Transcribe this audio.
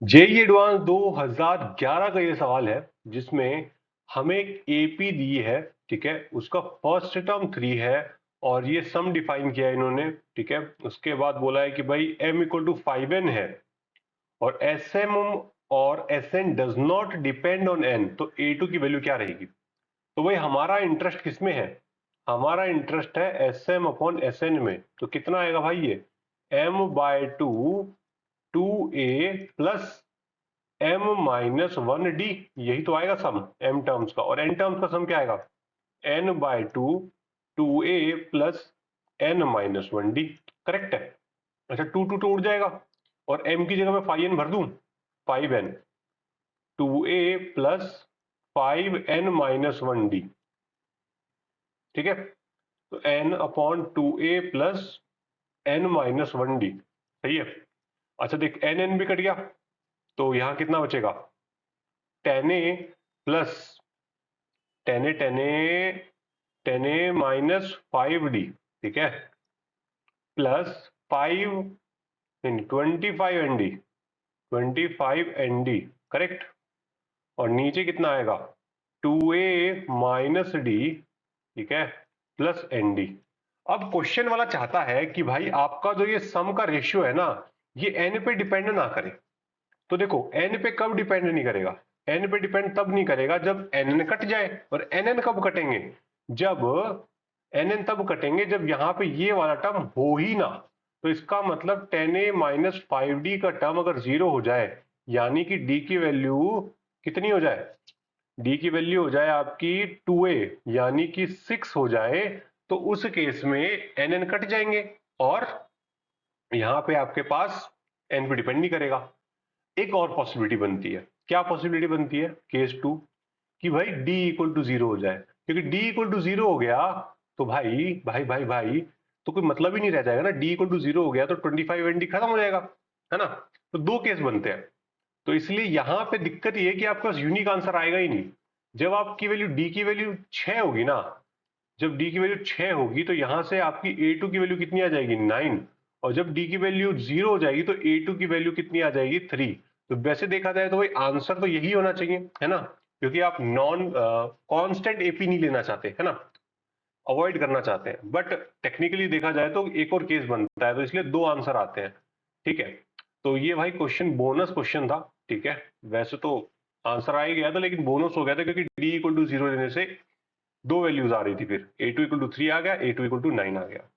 JEE advance 2011 का ये सवाल है जिसमें हमें एक एपी दी है। ठीक है, उसका फर्स्ट टर्म 3 है और ये सम डिफाइन किया है इन्होंने। ठीक है, उसके बाद बोला है कि भाई m इक्वल टू 5n है और sm और sn does not depend on n, तो a2 की वैल्यू क्या रहेगी। तो भाई हमारा इंटरेस्ट किसमें है? हमारा इंटरेस्ट है sm अपॉन sn में। तो कितना आएगा भाई ये m/2 2a प्लस m-1d, यही तो आएगा सम m टर्म्स का। और n टर्म्स का सम क्या आएगा? n/2 2a plus n-1d। Correct है। अच्छा, 2 उड़ जाएगा और m की जगह मैं 5n भर दूं। 5n 2a plus 5n-1d। ठीक है, तो n upon 2a plus n-1d। सही है। अच्छा देख, n भी कट गया तो यहाँ कितना बचेगा? 10a plus 10a minus 5d। ठीक है, प्लस 25nd 25nd। करेक्ट। और नीचे कितना आएगा? 2a minus D. ठीक है, प्लस nd। अब क्वेश्चन वाला चाहता है कि भाई आपका जो ये सम का रेशियो है ना, ये n पे डिपेंड ना करे। तो देखो, n पे कब डिपेंड नहीं करेगा? n पे डिपेंड तब नहीं करेगा जब nn कट जाए। और nn कब कटेंगे? जब nn तब कटेंगे जब यहाँ पे ये वाला टर्म हो ही ना। तो इसका मतलब 10a माइनस 5d का टर्म अगर जीरो हो जाए, यानी कि d की वैल्यू कितनी हो जाए? d की वैल्यू हो जाए आपकी 2a, यानी कि 6 हो जाए, तो उस केस में nn कट जाएंगे और यहाँ पे आपके पास n पे डिपेंड नहीं करेगा। एक और पॉसिबिलिटी बनती है। क्या पॉसिबिलिटी बनती है? केस 2, कि भाई d इक्वल टू जीरो हो जाए। क्योंकि d इक्वल टू जीरो हो गया तो भाई भाई भाई भाई तो कोई मतलब ही नहीं रह जाएगा ना। d इक्वल टू जीरो हो गया तो 25nd खत्म हो जाएगा, है ना। तो दो केस बनते हैं। तो इसलिए यहाँ पे दिक्कत ये है कि आपके पास यूनिक आंसर आएगा ही नहीं। जब आपकी वैल्यू d की वैल्यू 6 होगी ना, जब d की वैल्यू 6 होगी तो यहाँ से आपकी a2 की वैल्यू कितनी आ जाएगी? 9। और जब d की वैल्यू 0 हो जाएगी तो a2 की वैल्यू कितनी आ जाएगी? 3। तो वैसे देखा जाए तो भाई आंसर तो यही होना चाहिए, है ना। क्योंकि आप नॉन कांस्टेंट एपी नहीं लेना चाहते, है ना, अवॉइड करना चाहते हैं। बट टेक्निकली देखा जाए तो एक और केस बनता है, तो इसलिए दो आंसर आते हैं। ठीक है, तो ये भाई क्वेश्चन बोनस क्वेश्चन था। ठीक है, वैसे तो आंसर आ ही गया था लेकिन बोनस हो गया था क्योंकि d इक्वल टू जीरो लेने से दो वैल्यूज आ रही थी। फिर a2 इक्वल टू 3 आ गया, a2 इक्वल टू 9 आ गया।